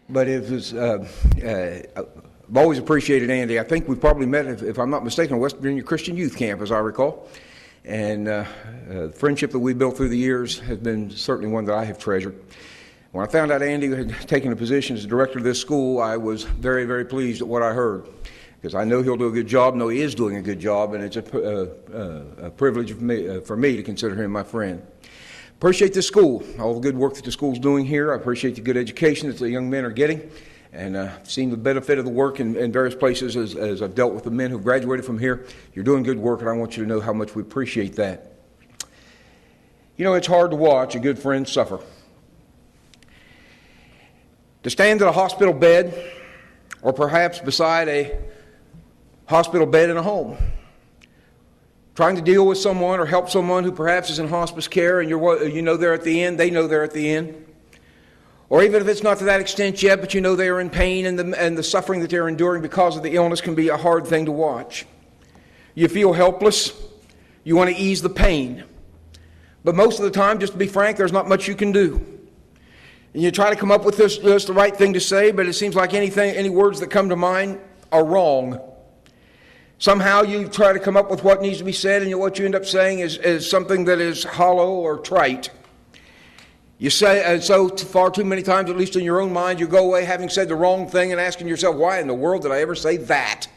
But I've always appreciated Andy. I think we probably met, if I'm not mistaken, at West Virginia Christian Youth Camp, as I recall. And the friendship that we built through the years has been certainly one that I have treasured. When I found out Andy had taken a position as director of this school, I was very, very pleased at what I heard, because I know he'll do a good job, know he is doing a good job, and it's a privilege for me to consider him my friend. Appreciate this school, all the good work that the school's doing here. I appreciate the good education that the young men are getting, and I've seen the benefit of the work in various places as I've dealt with the men who graduated from here. You're doing good work, and I want you to know how much we appreciate that. You know, it's hard to watch a good friend suffer. To stand at a hospital bed, or perhaps beside a hospital bed in a home, trying to deal with someone or help someone who perhaps is in hospice care, and you know they're at the end, they know they're at the end. Or even if it's not to that extent yet, but you know they are in pain, and the suffering that they're enduring because of the illness can be a hard thing to watch. You feel helpless. You want to ease the pain. But most of the time, just to be frank, there's not much you can do. And you try to come up with this the right thing to say, but it seems like any words that come to mind are wrong. Somehow you try to come up with what needs to be said, and what you end up saying is something that is hollow or trite. You say, and so far too many times, at least in your own mind, you go away having said the wrong thing and asking yourself, why in the world did I ever say that?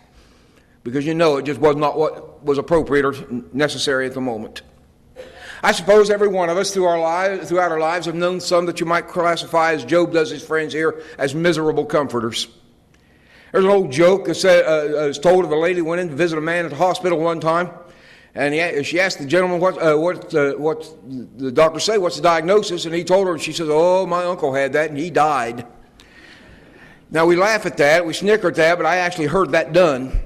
Because you know it just was not what was appropriate or necessary at the moment. I suppose every one of us throughout our lives have known some that you might classify, as Job does his friends here, as miserable comforters. There's an old joke that's told of a lady who went in to visit a man at the hospital one time, and she asked the gentleman what the doctor say, what's the diagnosis, and he told her, and she says, oh, my uncle had that and he died. Now we laugh at that, we snicker at that, but I actually heard that done.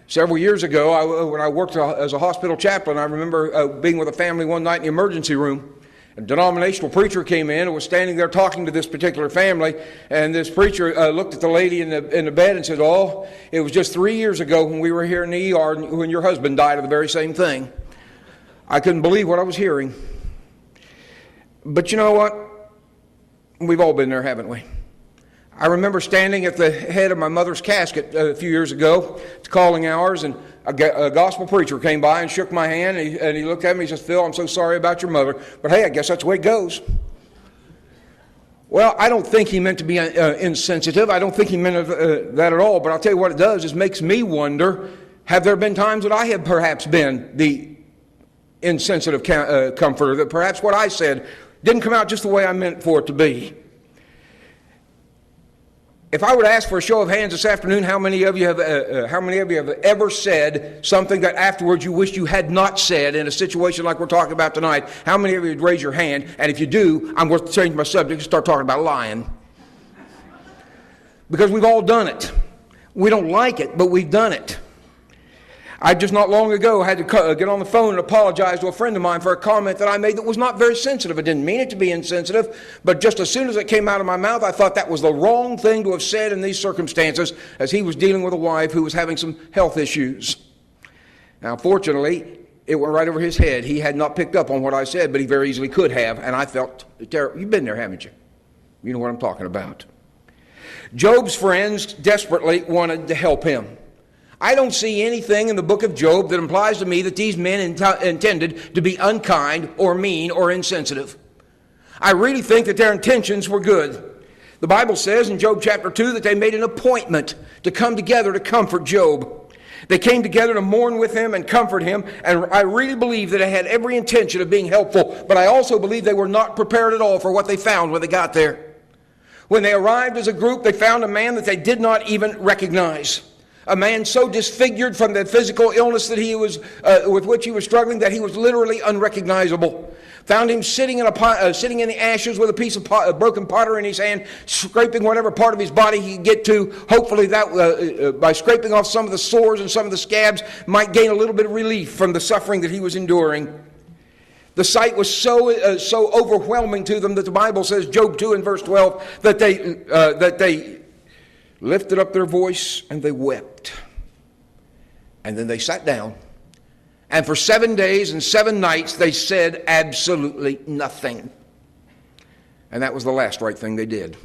Several years ago, when I worked as a hospital chaplain, I remember being with a family one night in the emergency room. A denominational preacher came in and was standing there talking to this particular family, and this preacher looked at the lady in the bed and said, oh, it was just 3 years ago when we were here in the ER when your husband died of the very same thing. I couldn't believe what I was hearing. But you know what? We've all been there, haven't we? I remember standing at the head of my mother's casket a few years ago, it's calling hours, and a gospel preacher came by and shook my hand, and he looked at me and he says, Phil, I'm so sorry about your mother, but hey, I guess that's the way it goes. Well, I don't think he meant to be insensitive. I don't think he meant that at all, but I'll tell you what it does is makes me wonder, have there been times that I have perhaps been the insensitive comforter, that perhaps what I said didn't come out just the way I meant for it to be? If I were to ask for a show of hands this afternoon, how many of you have ever said something that afterwards you wish you had not said in a situation like we're talking about tonight? How many of you would raise your hand? And if you do, I'm going to change my subject and start talking about lying. Because we've all done it. We don't like it, but we've done it. I just not long ago had to get on the phone and apologize to a friend of mine for a comment that I made that was not very sensitive. I didn't mean it to be insensitive, but just as soon as it came out of my mouth, I thought that was the wrong thing to have said in these circumstances, as he was dealing with a wife who was having some health issues. Now, fortunately, it went right over his head. He had not picked up on what I said, but he very easily could have, and I felt terrible. You've been there, haven't you? You know what I'm talking about. Job's friends desperately wanted to help him. I don't see anything in the book of Job that implies to me that these men intended to be unkind or mean or insensitive. I really think that their intentions were good. The Bible says in Job chapter 2 that they made an appointment to come together to comfort Job. They came together to mourn with him and comfort him, and I really believe that they had every intention of being helpful, but I also believe they were not prepared at all for what they found when they got there. When they arrived as a group, they found a man that they did not even recognize. A man so disfigured from the physical illness that he was with which he was struggling that he was literally unrecognizable. Found him sitting in the ashes with a piece of broken pottery in his hand, scraping whatever part of his body he could get to. Hopefully that by scraping off some of the sores and some of the scabs might gain a little bit of relief from the suffering that he was enduring. The sight was so overwhelming to them that the Bible says, Job 2 and verse 12, that they lifted up their voice and they wept. And then they sat down. And for 7 days and 7 nights they said absolutely nothing. And that was the last right thing they did.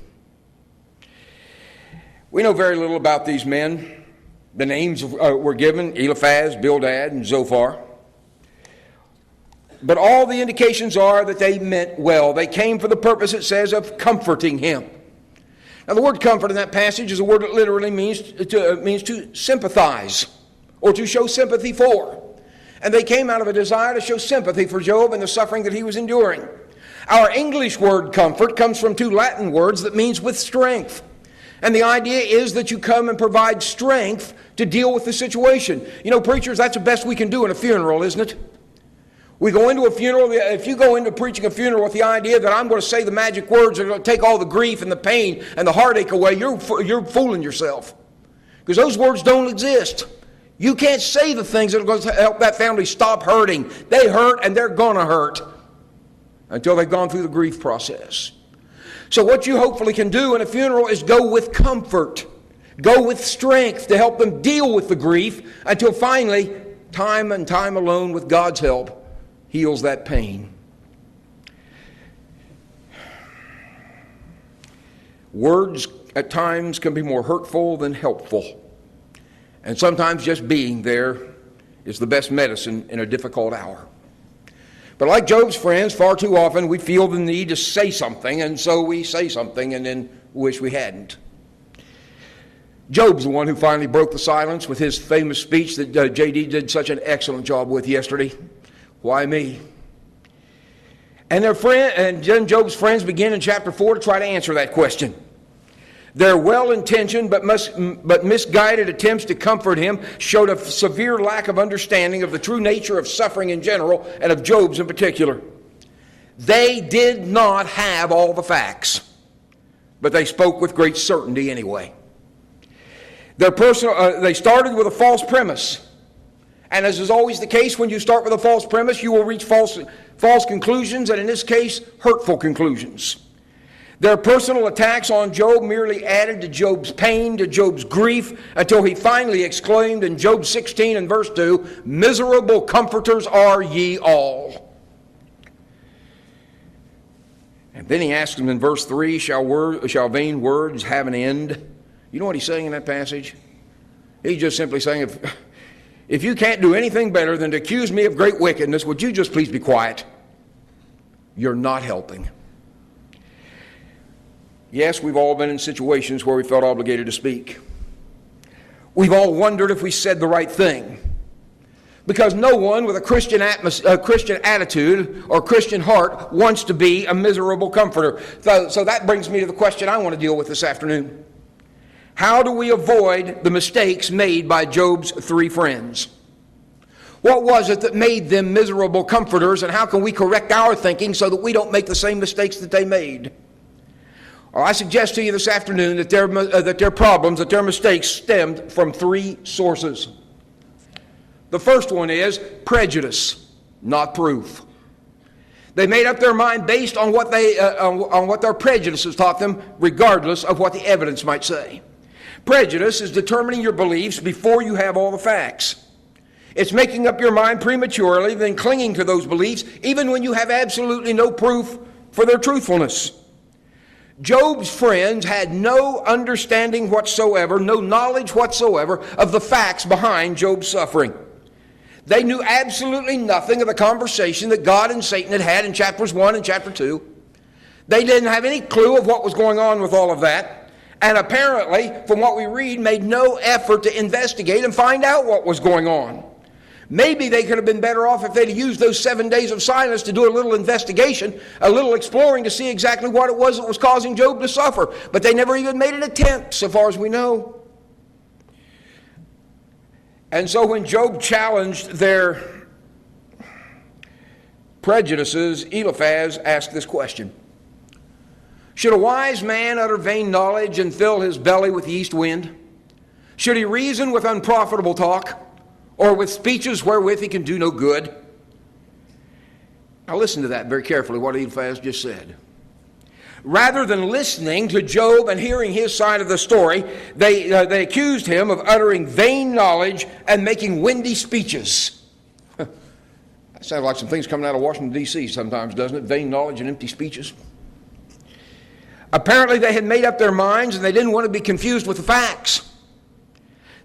We know very little about these men. The names were given: Eliphaz, Bildad, and Zophar. But all the indications are that they meant well. They came for the purpose, it says, of comforting him. Now, the word comfort in that passage is a word that literally means to sympathize or to show sympathy for. And they came out of a desire to show sympathy for Job and the suffering that he was enduring. Our English word comfort comes from two Latin words that means with strength. And the idea is that you come and provide strength to deal with the situation. You know, preachers, that's the best we can do in a funeral, isn't it? We go into a funeral. If you go into preaching a funeral with the idea that I'm going to say the magic words that are going to take all the grief and the pain and the heartache away, you're fooling yourself. Because those words don't exist. You can't say the things that are going to help that family stop hurting. They hurt and they're going to hurt until they've gone through the grief process. So what you hopefully can do in a funeral is go with comfort. Go with strength to help them deal with the grief until finally, time and time alone with God's help, heals that pain. Words at times can be more hurtful than helpful. And sometimes just being there is the best medicine in a difficult hour. But like Job's friends, far too often we feel the need to say something, and so we say something and then wish we hadn't. Job's the one who finally broke the silence with his famous speech that J.D. did such an excellent job with yesterday. Why me? And then Job's friends begin in chapter 4 to try to answer that question. Their well-intentioned but misguided attempts to comfort him showed a severe lack of understanding of the true nature of suffering in general and of Job's in particular. They did not have all the facts, but they spoke with great certainty anyway. They started with a false premise. And as is always the case, when you start with a false premise, you will reach false conclusions, and in this case, hurtful conclusions. Their personal attacks on Job merely added to Job's pain, to Job's grief, until he finally exclaimed in Job 16 and verse 2, "Miserable comforters are ye all." And then he asks them in verse 3, shall vain words have an end? You know what he's saying in that passage? He's just simply saying, if you can't do anything better than to accuse me of great wickedness, would you just please be quiet? You're not helping. Yes, we've all been in situations where we felt obligated to speak. We've all wondered if we said the right thing. Because no one with a Christian attitude or Christian heart wants to be a miserable comforter. So that brings me to the question I want to deal with this afternoon. How do we avoid the mistakes made by Job's three friends? What was it that made them miserable comforters, and how can we correct our thinking so that we don't make the same mistakes that they made? Well, I suggest to you this afternoon that their mistakes stemmed from three sources. The first one is prejudice, not proof. They made up their mind based on what their prejudices taught them, regardless of what the evidence might say. Prejudice is determining your beliefs before you have all the facts. It's making up your mind prematurely, then clinging to those beliefs, even when you have absolutely no proof for their truthfulness. Job's friends had no understanding whatsoever, no knowledge whatsoever of the facts behind Job's suffering. They knew absolutely nothing of the conversation that God and Satan had had in chapters 1 and chapter 2. They didn't have any clue of what was going on with all of that. And apparently, from what we read, made no effort to investigate and find out what was going on. Maybe they could have been better off if they'd used those 7 days of silence to do a little investigation, a little exploring to see exactly what it was that was causing Job to suffer. But they never even made an attempt, so far as we know. And so when Job challenged their prejudices, Eliphaz asked this question: should a wise man utter vain knowledge and fill his belly with the east wind? Should he reason with unprofitable talk, or with speeches wherewith he can do no good? Now listen to that very carefully, what Eliphaz just said. Rather than listening to Job and hearing his side of the story, they accused him of uttering vain knowledge and making windy speeches. That sounds like some things coming out of Washington, D.C. sometimes, doesn't it? Vain knowledge and empty speeches. Apparently they had made up their minds and they didn't want to be confused with the facts.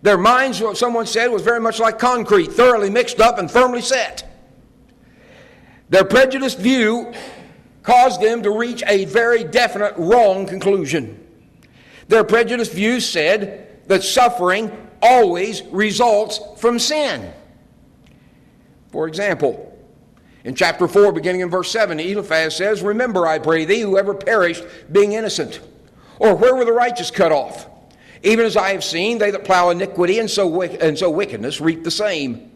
Their minds, what someone said, was very much like concrete, thoroughly mixed up and firmly set. Their prejudiced view caused them to reach a very definite wrong conclusion. Their prejudiced view said that suffering always results from sin. For example, in chapter 4, beginning in verse 7, Eliphaz says, "Remember, I pray thee, whoever perished being innocent, or where were the righteous cut off? Even as I have seen, they that plow iniquity and sow wickedness reap the same.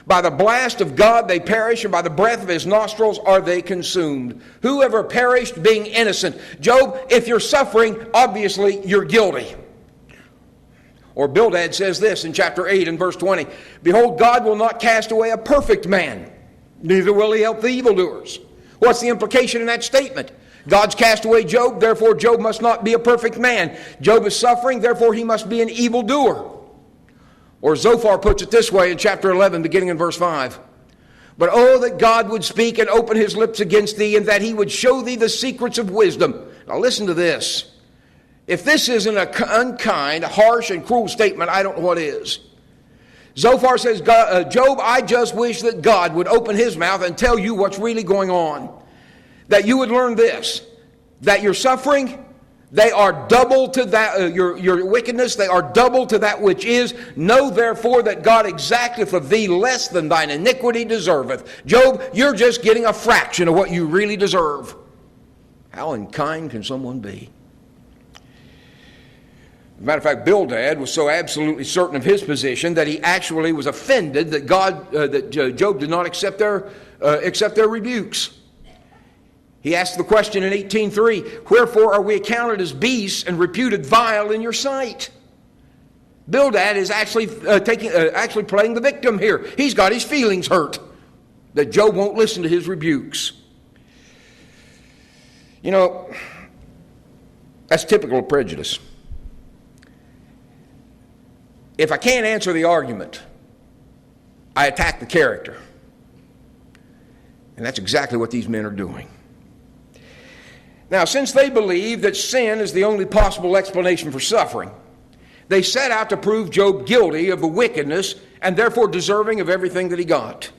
By the blast of God they perish, and by the breath of his nostrils are they consumed. Whoever perished being innocent." Job, if you're suffering, obviously you're guilty. Or Bildad says this in chapter 8 and verse 20, "Behold, God will not cast away a perfect man, neither will he help the evildoers." What's the implication in that statement? God's cast away Job, therefore Job must not be a perfect man. Job is suffering, therefore he must be an evildoer. Or Zophar puts it this way in chapter 11, beginning in verse 5. "But oh, that God would speak and open his lips against thee, and that he would show thee the secrets of wisdom." Now listen to this. If this isn't an unkind, harsh, and cruel statement, I don't know what is. Zophar says, "Job, I just wish that God would open his mouth and tell you what's really going on. That you would learn this, that your suffering, they are double to that, your wickedness, they are double to that which is. Know therefore that God exacteth of thee less than thine iniquity deserveth." Job, you're just getting a fraction of what you really deserve. How unkind can someone be? As a matter of fact, Bildad was so absolutely certain of his position that he actually was offended that Job did not accept their rebukes. He asked the question in 18:3, "Wherefore are we accounted as beasts and reputed vile in your sight?" Bildad is actually playing the victim here. He's got his feelings hurt that Job won't listen to his rebukes. You know, that's typical of prejudice. If I can't answer the argument, I attack the character. And that's exactly what these men are doing. Now, since they believe that sin is the only possible explanation for suffering, they set out to prove Job guilty of the wickedness and therefore deserving of everything that he got.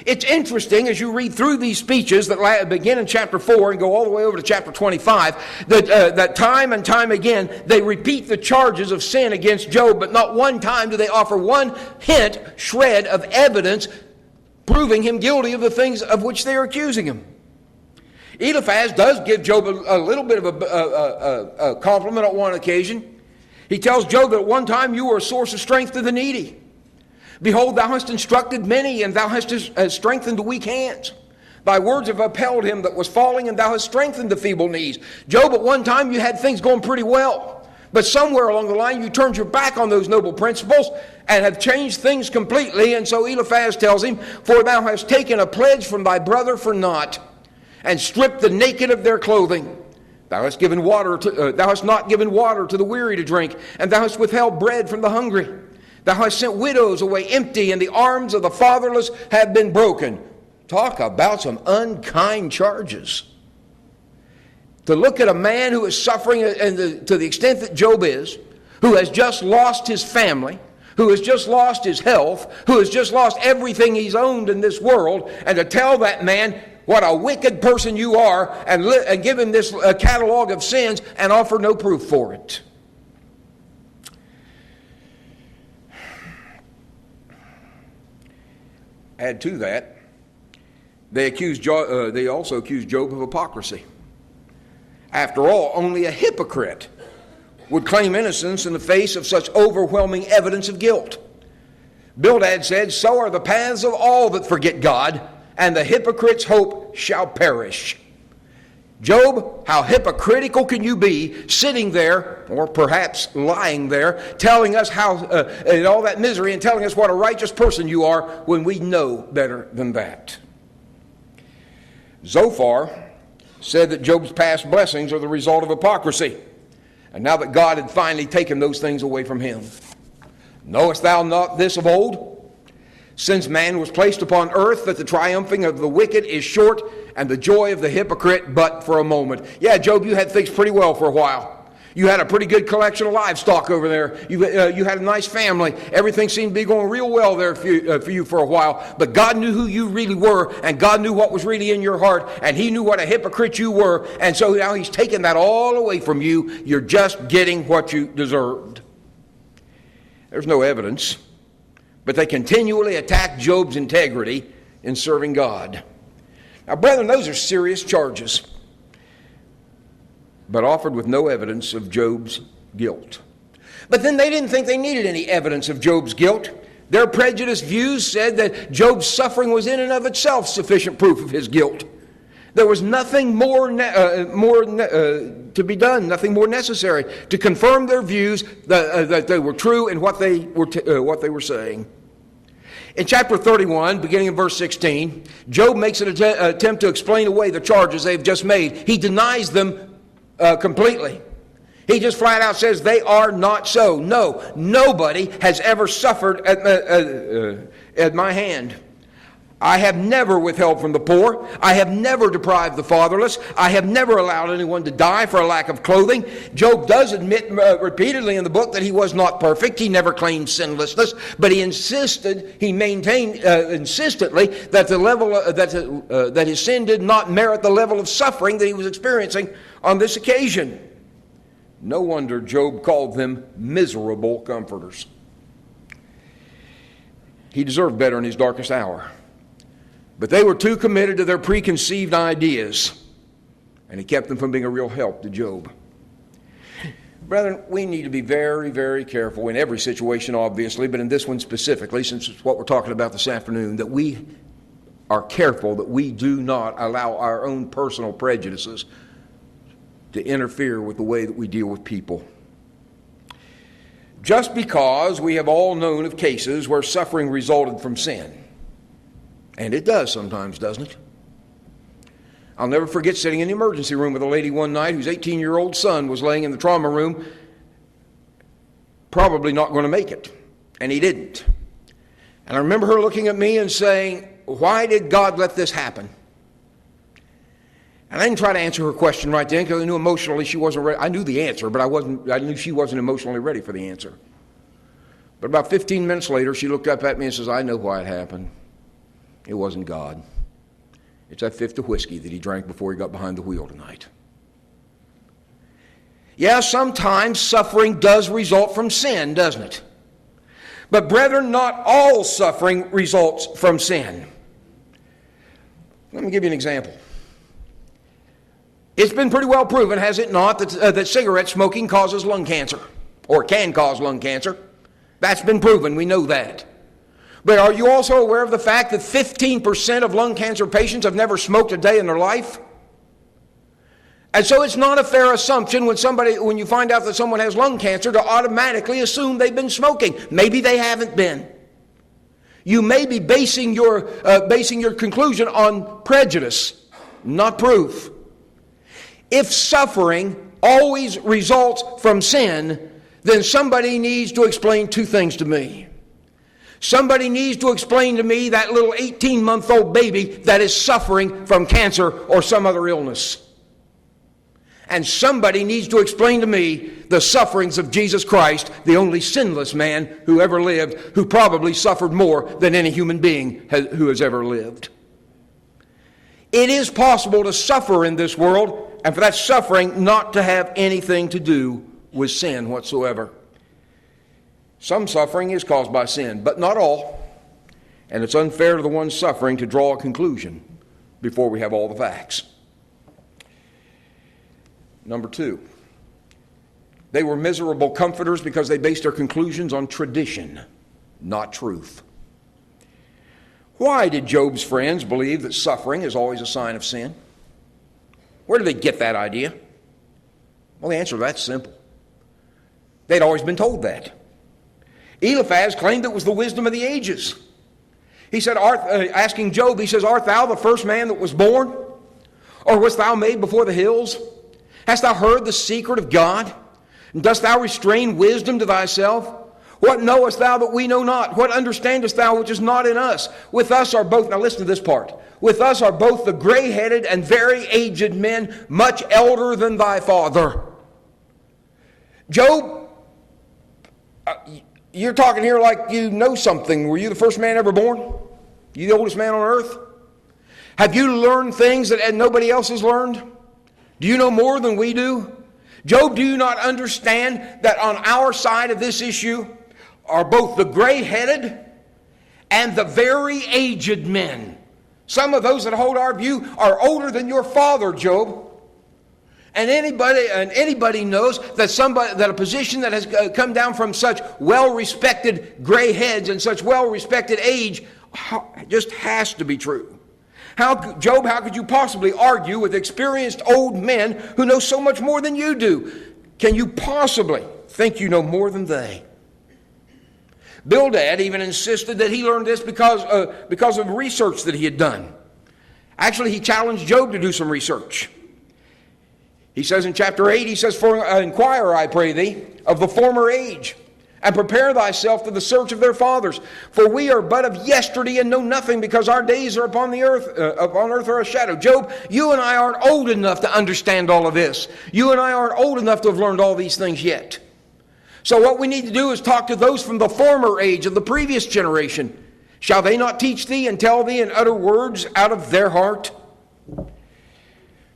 It's interesting as you read through these speeches that begin in chapter 4 and go all the way over to chapter 25, that time and time again they repeat the charges of sin against Job, but not one time do they offer one hint, shred of evidence proving him guilty of the things of which they are accusing him. Eliphaz does give Job a little bit of a compliment on one occasion. He tells Job that at one time you were a source of strength to the needy. "Behold, thou hast instructed many, and thou hast strengthened the weak hands. Thy words have upheld him that was falling, and thou hast strengthened the feeble knees." Job, at one time you had things going pretty well. But somewhere along the line you turned your back on those noble principles and have changed things completely. And so Eliphaz tells him, "For thou hast taken a pledge from thy brother for naught, and stripped the naked of their clothing. Thou hast not given water to the weary to drink, and thou hast withheld bread from the hungry. Thou hast sent widows away empty, and the arms of the fatherless have been broken." Talk about some unkind charges. To look at a man who is suffering to the extent that Job is, who has just lost his family, who has just lost his health, who has just lost everything he's owned in this world, and to tell that man what a wicked person you are, and give him this catalog of sins and offer no proof for it. Add to that, they also accused Job of hypocrisy. After all, only a hypocrite would claim innocence in the face of such overwhelming evidence of guilt. Bildad said, "So are the paths of all that forget God, and the hypocrite's hope shall perish." Job, how hypocritical can you be sitting there, or perhaps lying there, telling us how, in all that misery, and telling us what a righteous person you are when we know better than that? Zophar said that Job's past blessings are the result of hypocrisy, and now that God had finally taken those things away from him. "Knowest thou not this of old? Since man was placed upon earth, that the triumphing of the wicked is short, and the joy of the hypocrite but for a moment. Yeah, Job, you had things pretty well for a while. You had a pretty good collection of livestock over there. You had a nice family. Everything seemed to be going real well there for you for a while. But God knew who you really were, and God knew what was really in your heart, and He knew what a hypocrite you were. And so now He's taken that all away from you. You're just getting what you deserved. There's no evidence, but they continually attack Job's integrity in serving God. Now, brethren, those are serious charges, but offered with no evidence of Job's guilt. But then they didn't think they needed any evidence of Job's guilt. Their prejudiced views said that Job's suffering was in and of itself sufficient proof of his guilt. There was nothing more to be done, nothing more necessary to confirm their views that they were true in what they were saying. In chapter 31, beginning in verse 16, Job makes an attempt to explain away the charges they've just made. He denies them completely. He just flat out says they are not so. No, nobody has ever suffered at my hand. I have never withheld from the poor. I have never deprived the fatherless. I have never allowed anyone to die for a lack of clothing. Job does admit repeatedly in the book that he was not perfect. He never claimed sinlessness, but he maintained insistently that the level that his sin did not merit the level of suffering that he was experiencing on this occasion. No wonder Job called them miserable comforters. He deserved better in his darkest hour. But they were too committed to their preconceived ideas, and it kept them from being a real help to Job. Brethren, we need to be very, very careful in every situation, obviously, but in this one specifically, since it's what we're talking about this afternoon, that we are careful that we do not allow our own personal prejudices to interfere with the way that we deal with people. Just because we have all known of cases where suffering resulted from sin, and it does sometimes, doesn't it? I'll never forget sitting in the emergency room with a lady one night whose 18-year-old son was laying in the trauma room, probably not going to make it, and he didn't. And I remember her looking at me and saying, "Why did God let this happen?" And I didn't try to answer her question right then because I knew emotionally she wasn't ready. I knew the answer, but I knew she wasn't emotionally ready for the answer. But about 15 minutes later, she looked up at me and says, "I know why it happened. It wasn't God. It's that fifth of whiskey that he drank before he got behind the wheel tonight." Yeah, sometimes suffering does result from sin, doesn't it? But brethren, not all suffering results from sin. Let me give you an example. It's been pretty well proven, has it not, that cigarette smoking causes lung cancer, or can cause lung cancer. That's been proven. We know that. But are you also aware of the fact that 15% of lung cancer patients have never smoked a day in their life? And so it's not a fair assumption when you find out that someone has lung cancer to automatically assume they've been smoking. Maybe they haven't been. You may be basing your conclusion on prejudice, not proof. If suffering always results from sin, then somebody needs to explain two things to me. Somebody needs to explain to me that little 18-month-old baby that is suffering from cancer or some other illness. And somebody needs to explain to me the sufferings of Jesus Christ, the only sinless man who ever lived, who probably suffered more than any human being who has ever lived. It is possible to suffer in this world, and for that suffering not to have anything to do with sin whatsoever. Some suffering is caused by sin, but not all. And it's unfair to the one suffering to draw a conclusion before we have all the facts. Number two, they were miserable comforters because they based their conclusions on tradition, not truth. Why did Job's friends believe that suffering is always a sign of sin? Where did they get that idea? Well, the answer to that's simple. They'd always been told that. Eliphaz claimed it was the wisdom of the ages. He said, asking Job, he says, "Art thou the first man that was born? Or wast thou made before the hills? Hast thou heard the secret of God? And dost thou restrain wisdom to thyself? What knowest thou that we know not? What understandest thou which is not in us? With us are both," now listen to this part, with us are both the gray-headed and very aged men, much elder than thy father. Job, you're talking here like you know something. Were you the first man ever born? You the oldest man on earth? Have you learned things that nobody else has learned? Do you know more than we do? Job, do you not understand that on our side of this issue are both the gray-headed and the very aged men? Some of those that hold our view are older than your father, Job. And anybody knows that a position that has come down from such well-respected gray heads and such well-respected age just has to be true. Job, how could you possibly argue with experienced old men who know so much more than you do? Can you possibly think you know more than they? Bildad even insisted that he learned this because of research that he had done. Actually, he challenged Job to do some research. He says in chapter 8, he says, "For inquire, I pray thee, of the former age, and prepare thyself to the search of their fathers. For we are but of yesterday and know nothing, because our days are upon earth are a shadow." Job, you and I aren't old enough to understand all of this. You and I aren't old enough to have learned all these things yet. So what we need to do is talk to those from the former age of the previous generation. Shall they not teach thee and tell thee and utter words out of their heart?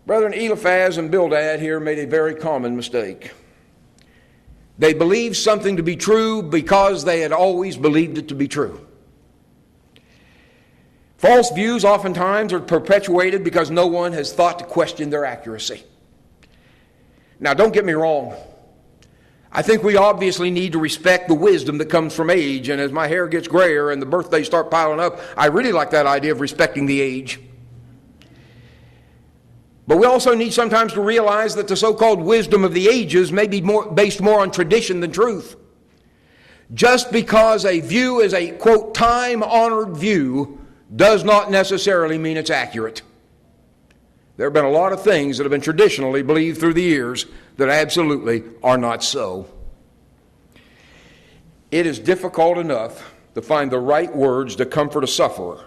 Brethren, Eliphaz and Bildad here made a very common mistake. They believed something to be true because they had always believed it to be true. False views oftentimes are perpetuated because no one has thought to question their accuracy. Now, don't get me wrong. I think we obviously need to respect the wisdom that comes from age, and as my hair gets grayer and the birthdays start piling up, I really like that idea of respecting the age. But we also need sometimes to realize that the so-called wisdom of the ages may be based more on tradition than truth. Just because a view is a, quote, time-honored view does not necessarily mean it's accurate. There have been a lot of things that have been traditionally believed through the years that absolutely are not so. It is difficult enough to find the right words to comfort a sufferer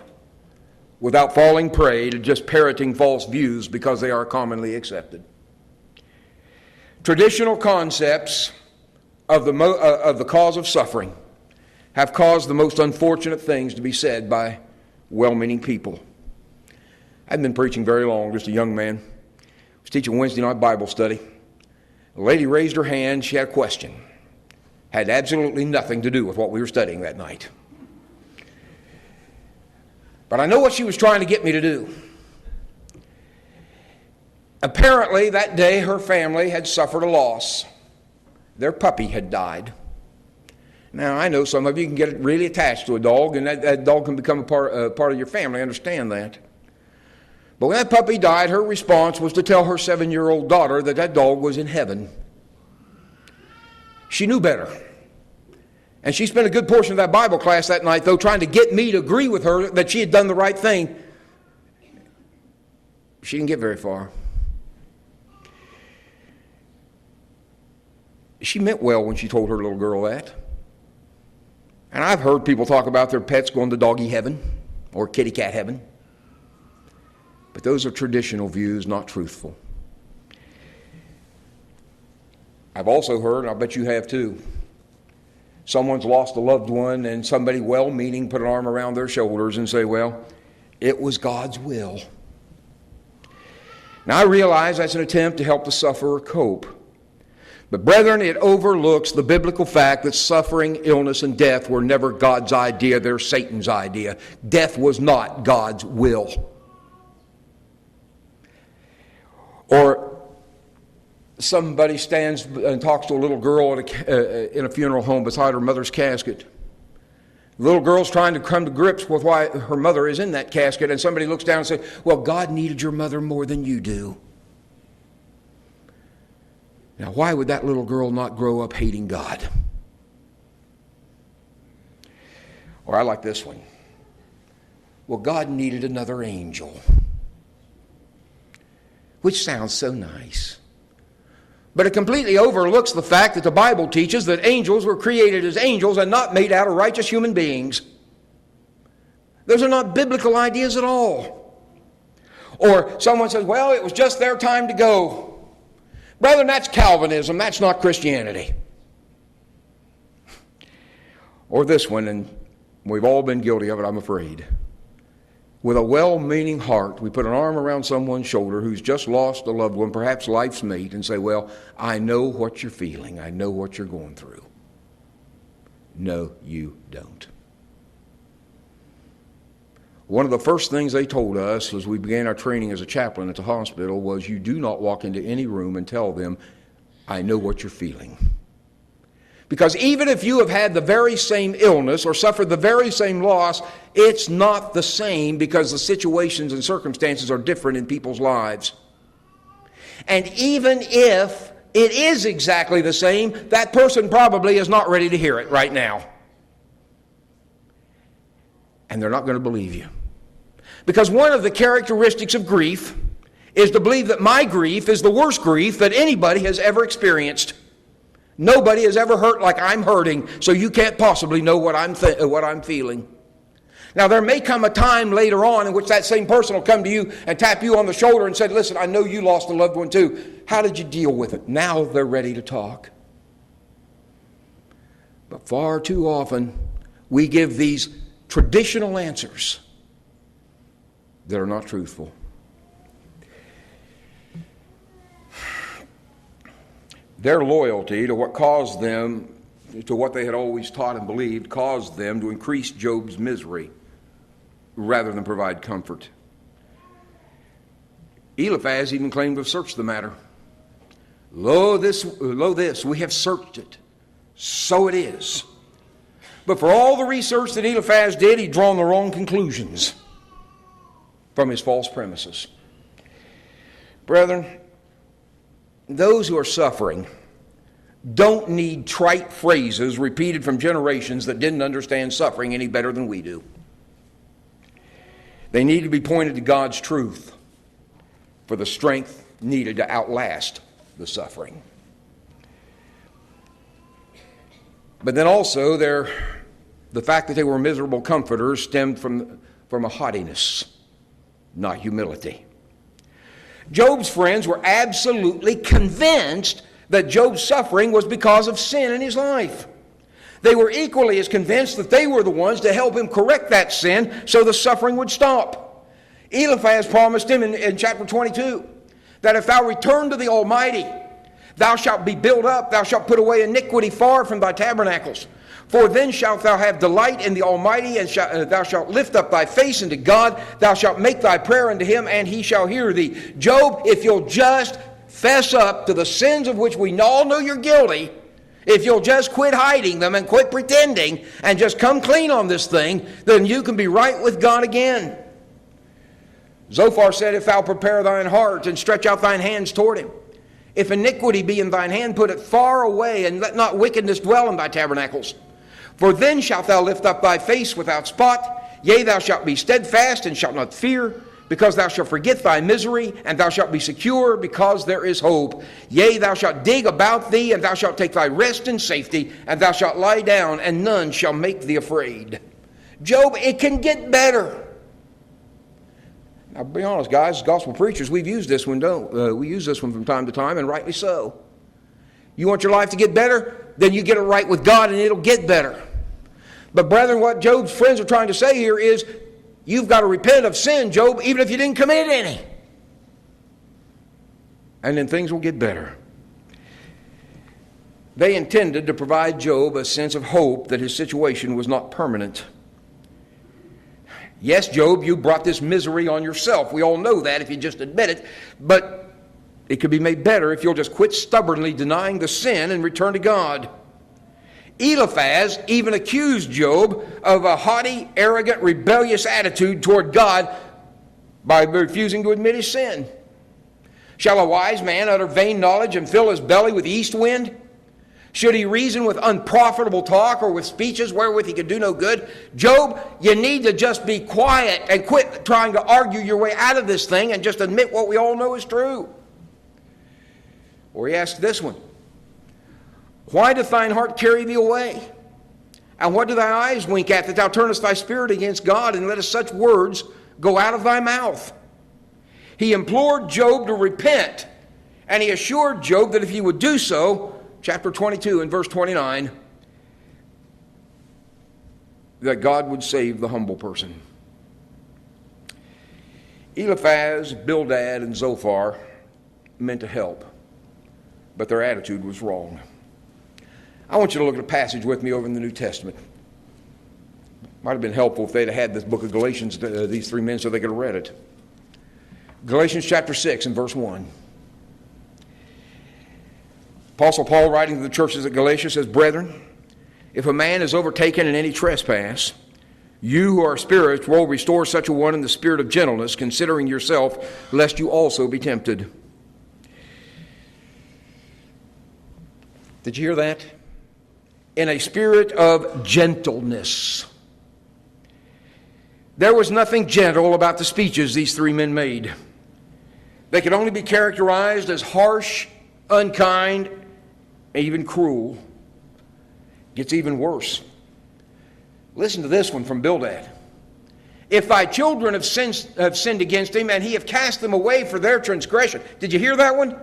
without falling prey to just parroting false views because they are commonly accepted. Traditional concepts of the cause of suffering have caused the most unfortunate things to be said by well-meaning people. I hadn't been preaching very long, just a young man. I was teaching Wednesday night Bible study. A lady raised her hand. She had a question. Had absolutely nothing to do with what we were studying that night. But I know what she was trying to get me to do. Apparently, that day her family had suffered a loss. Their puppy had died. Now, I know some of you can get really attached to a dog, and that dog can become a part of your family. I understand that. But when that puppy died, her response was to tell her 7-year-old daughter that dog was in heaven. She knew better. And she spent a good portion of that Bible class that night, though, trying to get me to agree with her that she had done the right thing. She didn't get very far. She meant well when she told her little girl that. And I've heard people talk about their pets going to doggy heaven or kitty cat heaven. But those are traditional views, not truthful. I've also heard, and I bet you have too, someone's lost a loved one and somebody well-meaning put an arm around their shoulders and say, well, it was God's will. Now, I realize that's an attempt to help the sufferer cope. But brethren, it overlooks the biblical fact that suffering, illness, and death were never God's idea. They're Satan's idea. Death was not God's will. Or somebody stands and talks to a little girl in a funeral home beside her mother's casket. The little girl's trying to come to grips with why her mother is in that casket, and somebody looks down and says, well, God needed your mother more than you do. Now, why would that little girl not grow up hating God? Or I like this one. Well, God needed another angel. Which sounds so nice. But it completely overlooks the fact that the Bible teaches that angels were created as angels and not made out of righteous human beings. Those are not biblical ideas at all. Or someone says, well, it was just their time to go. Brethren, that's Calvinism. That's not Christianity. Or this one, and we've all been guilty of it, I'm afraid. With a well-meaning heart, we put an arm around someone's shoulder who's just lost a loved one, perhaps life's mate, and say, well, I know what you're feeling. I know what you're going through. No, you don't. One of the first things they told us as we began our training as a chaplain at the hospital was, you do not walk into any room and tell them, I know what you're feeling. Because even if you have had the very same illness or suffered the very same loss, it's not the same, because the situations and circumstances are different in people's lives. And even if it is exactly the same, that person probably is not ready to hear it right now. And they're not going to believe you. Because one of the characteristics of grief is to believe that my grief is the worst grief that anybody has ever experienced. Nobody has ever hurt like I'm hurting, so you can't possibly know what I'm feeling. Now, there may come a time later on in which that same person will come to you and tap you on the shoulder and say, listen, I know you lost a loved one too. How did you deal with it? Now they're ready to talk. But far too often, we give these traditional answers that are not truthful. Their loyalty to what caused them, to what they had always taught and believed, caused them to increase Job's misery rather than provide comfort. Eliphaz even claimed to have searched the matter. Lo this, we have searched it. So it is. But for all the research that Eliphaz did, he'd drawn the wrong conclusions from his false premises. Brethren, those who are suffering don't need trite phrases repeated from generations that didn't understand suffering any better than we do. They need to be pointed to God's truth for the strength needed to outlast the suffering. But then also the fact that they were miserable comforters stemmed from a haughtiness, not humility. Job's friends were absolutely convinced that Job's suffering was because of sin in his life. They were equally as convinced that they were the ones to help him correct that sin so the suffering would stop. Eliphaz promised him in chapter 22 that if thou return to the Almighty, thou shalt be built up, thou shalt put away iniquity far from thy tabernacles. For then shalt thou have delight in the Almighty, and thou shalt lift up thy face unto God. Thou shalt make thy prayer unto him, and he shall hear thee. Job, if you'll just fess up to the sins of which we all know you're guilty, if you'll just quit hiding them and quit pretending and just come clean on this thing, then you can be right with God again. Zophar said, if thou prepare thine heart and stretch out thine hands toward him, if iniquity be in thine hand, put it far away, and let not wickedness dwell in thy tabernacles. For then shalt thou lift up thy face without spot, yea, thou shalt be steadfast and shalt not fear, because thou shalt forget thy misery, and thou shalt be secure, because there is hope. Yea, thou shalt dig about thee, and thou shalt take thy rest in safety, and thou shalt lie down, and none shall make thee afraid. Job, it can get better. Now, be honest, guys, as gospel preachers, we've used this one, we use this one from time to time, and rightly so. You want your life to get better? Then you get it right with God, and it'll get better. But brethren, what Job's friends are trying to say here is, you've got to repent of sin, Job, even if you didn't commit any. And then things will get better. They intended to provide Job a sense of hope that his situation was not permanent. Yes, Job, you brought this misery on yourself. We all know that if you just admit it. But it could be made better if you'll just quit stubbornly denying the sin and return to God. Eliphaz even accused Job of a haughty, arrogant, rebellious attitude toward God by refusing to admit his sin. Shall a wise man utter vain knowledge and fill his belly with east wind? Should he reason with unprofitable talk or with speeches wherewith he could do no good? Job, you need to just be quiet and quit trying to argue your way out of this thing and just admit what we all know is true. Or he asks this one, why doth thine heart carry thee away? And what do thy eyes wink at, that thou turnest thy spirit against God, and lettest such words go out of thy mouth? He implored Job to repent, and he assured Job that if he would do so, chapter 22 and verse 29, that God would save the humble person. Eliphaz, Bildad, and Zophar meant to help, but their attitude was wrong. I want you to look at a passage with me over in the New Testament. Might have been helpful if they'd have had this book of Galatians, these three men, so they could have read it. Galatians chapter 6 and verse 1. Apostle Paul, writing to the churches at Galatia, says, "Brethren, if a man is overtaken in any trespass, you who are spiritual restore such a one in the spirit of gentleness, considering yourself, lest you also be tempted." Did you hear that? In a spirit of gentleness. There was nothing gentle about the speeches these three men made. They could only be characterized as harsh, unkind, and even cruel. It gets even worse. Listen to this one from Bildad. "If thy children have sinned against him, and he have cast them away for their transgression." Did you hear that one?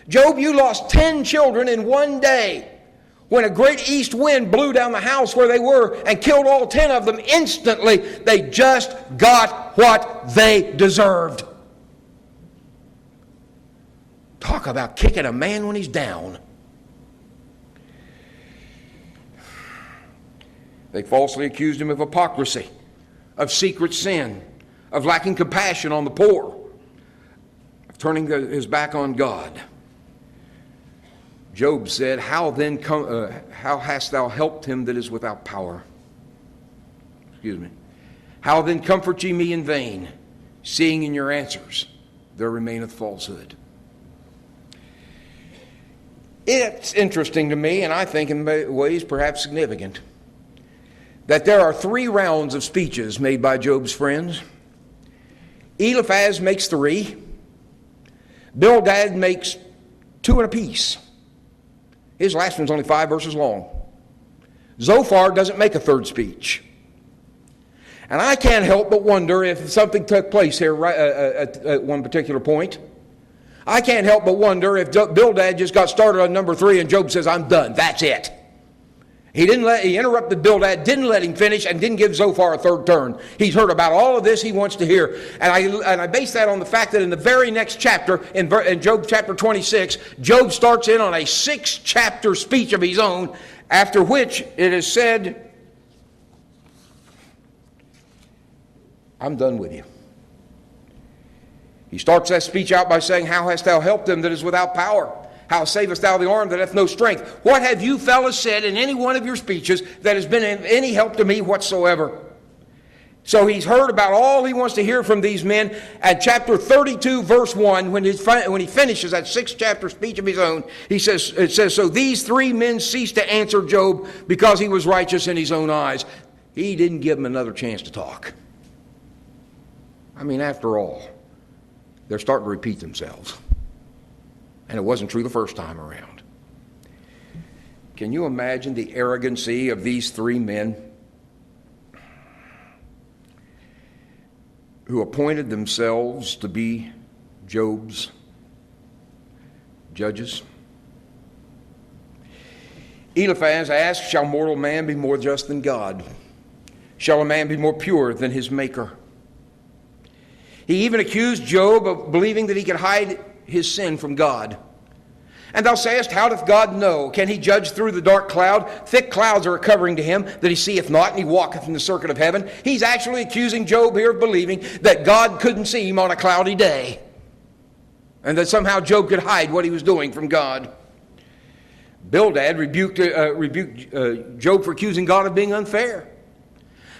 Job, you lost 10 children in one day. When a great east wind blew down the house where they were and killed all 10 of them instantly, they just got what they deserved. Talk about kicking a man when he's down. They falsely accused him of hypocrisy, of secret sin, of lacking compassion on the poor, of turning his back on God. Job said, how hast thou helped him that is without power? How then comfort ye me in vain, seeing in your answers there remaineth falsehood? It's interesting to me, and I think in ways perhaps significant, that there are 3 rounds of speeches made by Job's friends. Eliphaz makes 3. Bildad makes 2 apiece. His last one's only 5 verses long. Zophar doesn't make a 3rd speech. And I can't help but wonder if something took place here at one particular point. I can't help but wonder if Bildad just got started on number 3 and Job says, "I'm done, that's it." He interrupted Bildad, didn't let him finish, and didn't give Zophar a 3rd turn. He's heard about all of this he wants to hear. And I base that on the fact that in the very next chapter, in Job chapter 26, Job starts in on a 6-chapter speech of his own, after which it is said, "I'm done with you." He starts that speech out by saying, "How hast thou helped him that is without power? How savest thou the arm that hath no strength?" What have you fellas said in any one of your speeches that has been of any help to me whatsoever? So he's heard about all he wants to hear from these men. At chapter 32, verse 1, when he finishes that 6-chapter speech of his own, it says, "So these 3 men ceased to answer Job because he was righteous in his own eyes." He didn't give them another chance to talk. I mean, after all, they're starting to repeat themselves. And it wasn't true the first time around. Can you imagine the arrogancy of these 3 men who appointed themselves to be Job's judges? Eliphaz asked, "Shall mortal man be more just than God? Shall a man be more pure than his maker?" He even accused Job of believing that he could hide his sin from God. "And thou sayest, how doth God know? Can he judge through the dark cloud? Thick clouds are a covering to him, that he seeth not, and he walketh in the circuit of heaven." He's actually accusing Job here of believing that God couldn't see him on a cloudy day, and that somehow Job could hide what he was doing from God. Bildad rebuked Job for accusing God of being unfair.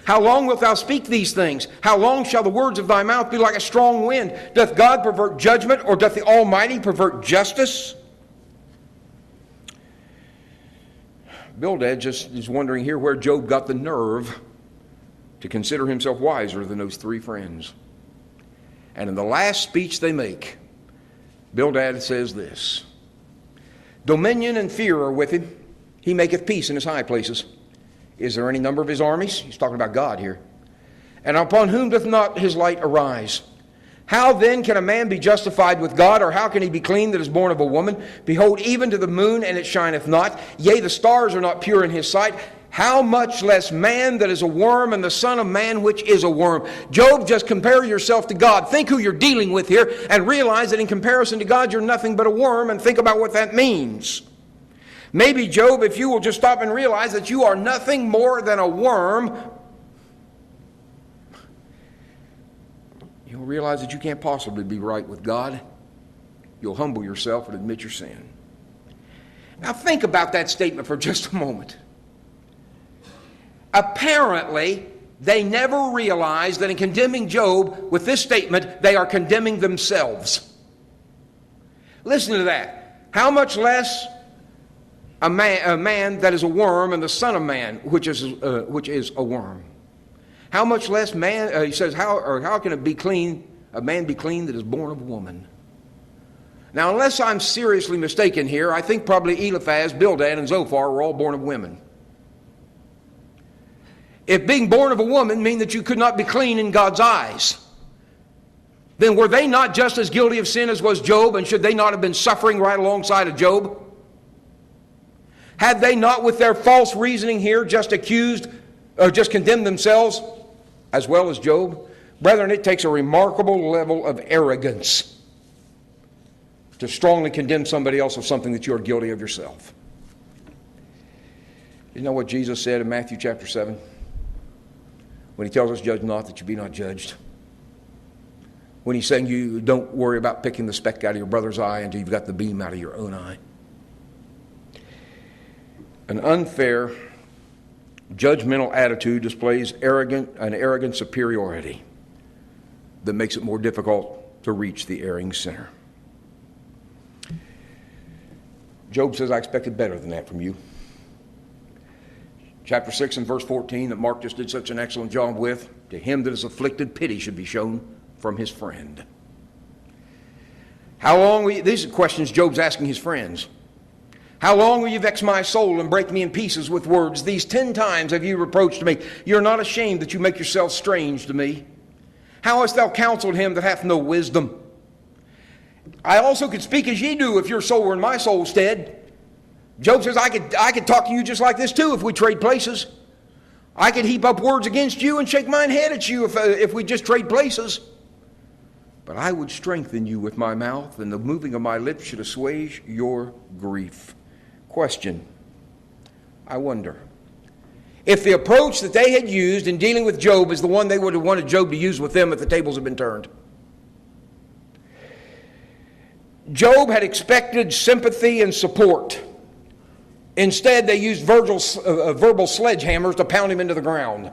"How long wilt thou speak these things? How long shall the words of thy mouth be like a strong wind? Doth God pervert judgment, or doth the Almighty pervert justice?" Bildad just is wondering here where Job got the nerve to consider himself wiser than those 3 friends. And in the last speech they make, Bildad says this, "Dominion and fear are with him. He maketh peace in his high places. Is there any number of his armies?" He's talking about God here. "And upon whom doth not his light arise? How then can a man be justified with God, or how can he be clean that is born of a woman? Behold, even to the moon, and it shineth not, yea, the stars are not pure in his sight. How much less man that is a worm, and the son of man which is a worm? Job, just compare yourself to God. Think who you're dealing with here, and realize that in comparison to God, you're nothing but a worm, and think about what that means. Maybe, Job, if you will just stop and realize that you are nothing more than a worm, you'll realize that you can't possibly be right with God. You'll humble yourself and admit your sin. Now think about that statement for just a moment. Apparently, they never realized that in condemning Job with this statement, they are condemning themselves. Listen to that. How much less a man that is a worm, and the son of man which is a worm? How much less man, he says, how can it be clean, a man be clean that is born of a woman? Now, unless I'm seriously mistaken here, I think probably Eliphaz, Bildad, and Zophar were all born of women. If being born of a woman mean that you could not be clean in God's eyes, then were they not just as guilty of sin as was Job, and should they not have been suffering right alongside of Job? Had they not, with their false reasoning here, just accused or just condemned themselves as well as Job? Brethren, it takes a remarkable level of arrogance to strongly condemn somebody else of something that you're guilty of yourself. You know what Jesus said in Matthew chapter 7? When he tells us, judge not that you be not judged. When he's saying you don't worry about picking the speck out of your brother's eye until you've got the beam out of your own eye. An unfair, judgmental attitude displays an arrogant superiority that makes it more difficult to reach the erring sinner. Job says, I expected better than that from you. Chapter 6 and verse 14 that Mark just did such an excellent job with. To him that is afflicted, pity should be shown from his friend. These are questions Job's asking his friends. How long will you vex my soul and break me in pieces with words? These 10 times have you reproached me. You're not ashamed that you make yourself strange to me. How hast thou counseled him that hath no wisdom? I also could speak as ye do if your soul were in my soul's stead. Job says, I could talk to you just like this too if we trade places. I could heap up words against you and shake mine head at you if we just trade places. But I would strengthen you with my mouth, and the moving of my lips should assuage your grief. Question. I wonder if the approach that they had used in dealing with Job is the one they would have wanted Job to use with them if the tables had been turned. Job had expected sympathy and support. Instead, they used verbal sledgehammers to pound him into the ground.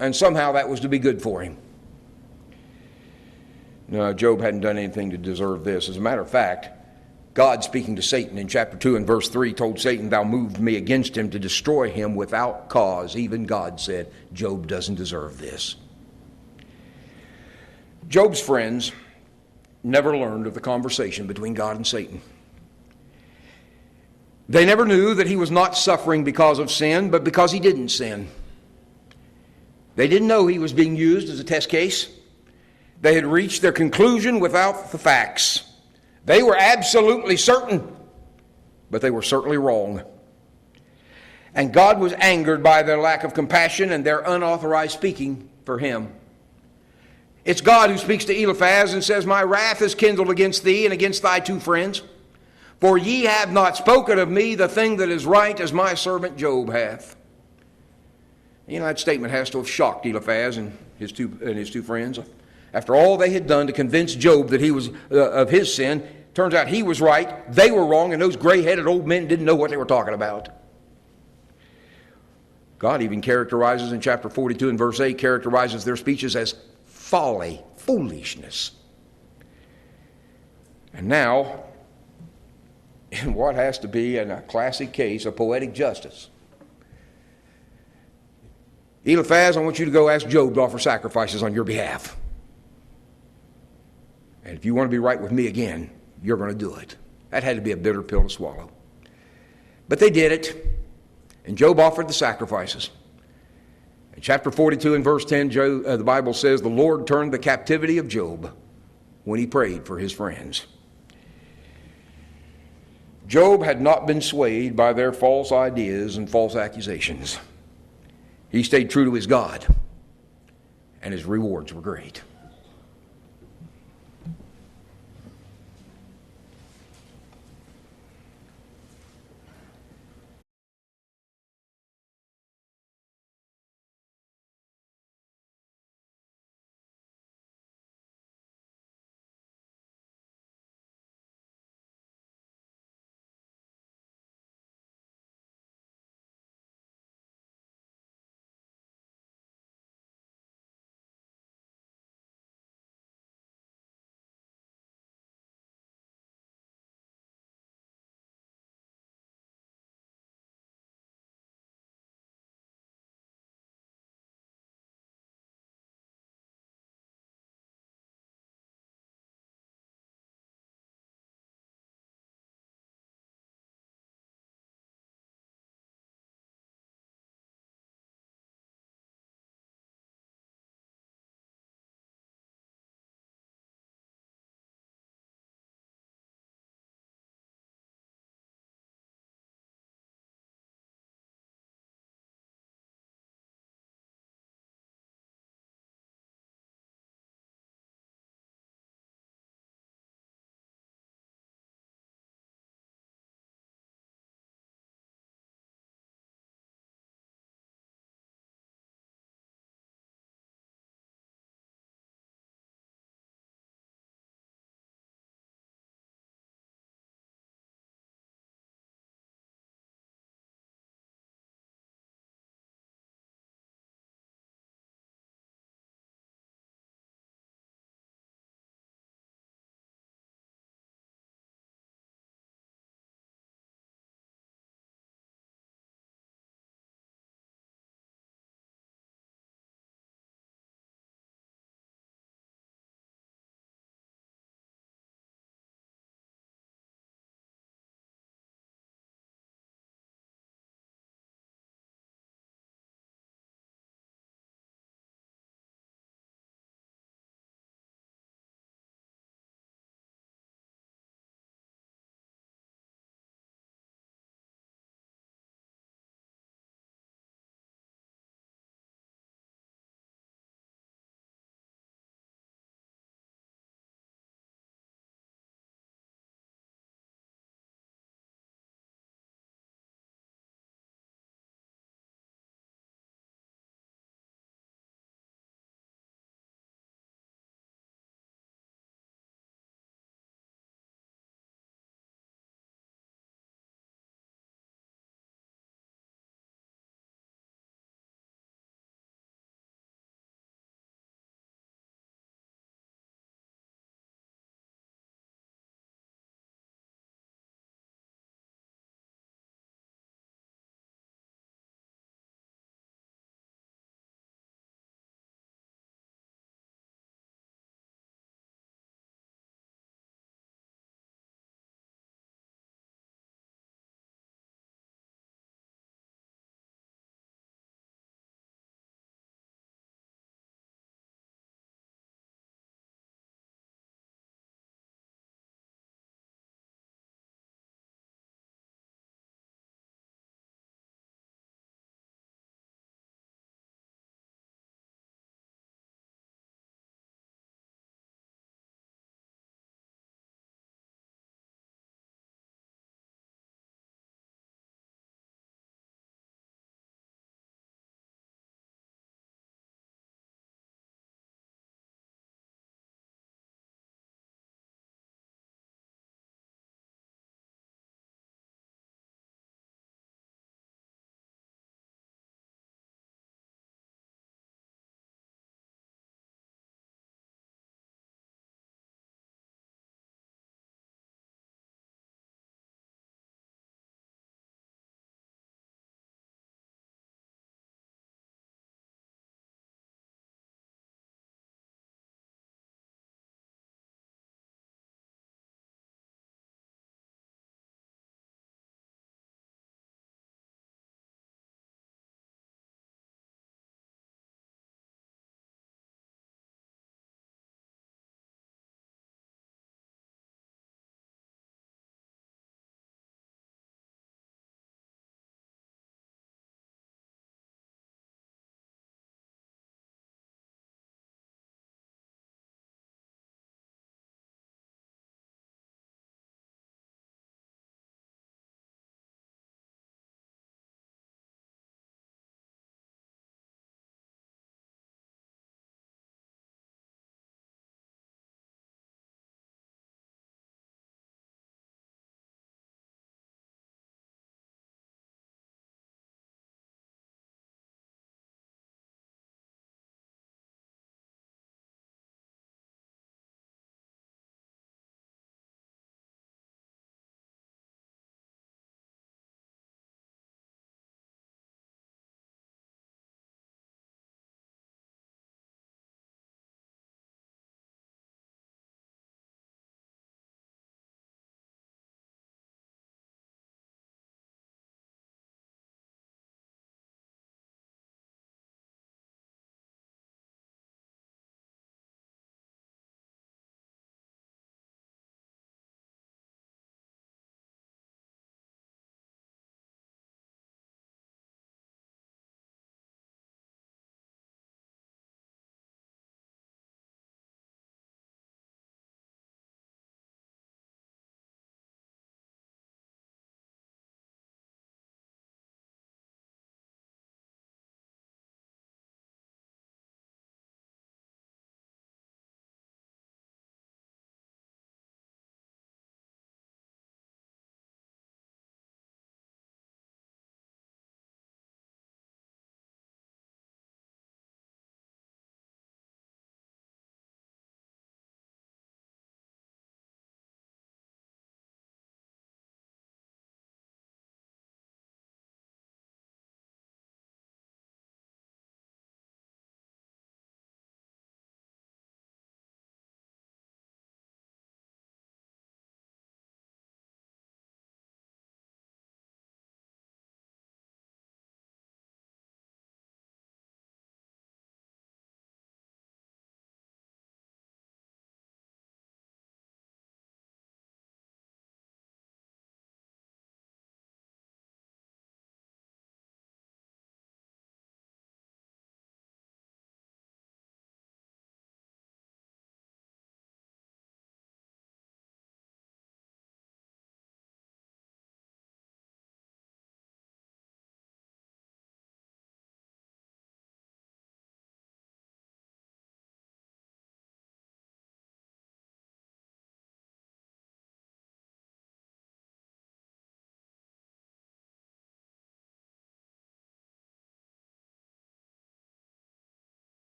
And somehow that was to be good for him. No, Job hadn't done anything to deserve this. As a matter of fact, God, speaking to Satan in chapter 2 and verse 3, told Satan, thou moved me against him to destroy him without cause. Even God said, Job doesn't deserve this. Job's friends never learned of the conversation between God and Satan. They never knew that he was not suffering because of sin, but because he didn't sin. They didn't know he was being used as a test case. They had reached their conclusion without the facts. They were absolutely certain, but they were certainly wrong. And God was angered by their lack of compassion and their unauthorized speaking for him. It's God who speaks to Eliphaz and says, my wrath is kindled against thee and against thy 2 friends. For ye have not spoken of me the thing that is right, as my servant Job hath. You know, that statement has to have shocked Eliphaz and his two friends. After all they had done to convince Job that he was of his sin, turns out he was right, they were wrong, and those gray-headed old men didn't know what they were talking about. God even characterizes in chapter 42 and verse 8, characterizes their speeches as folly, foolishness. And now, in what has to be, in a classic case, of poetic justice, Eliphaz, I want you to go ask Job to offer sacrifices on your behalf. And if you want to be right with me again, you're going to do it. That had to be a bitter pill to swallow. But they did it, and Job offered the sacrifices. In chapter 42 and verse 10, the Bible says, the Lord turned the captivity of Job when he prayed for his friends. Job had not been swayed by their false ideas and false accusations. He stayed true to his God, and his rewards were great.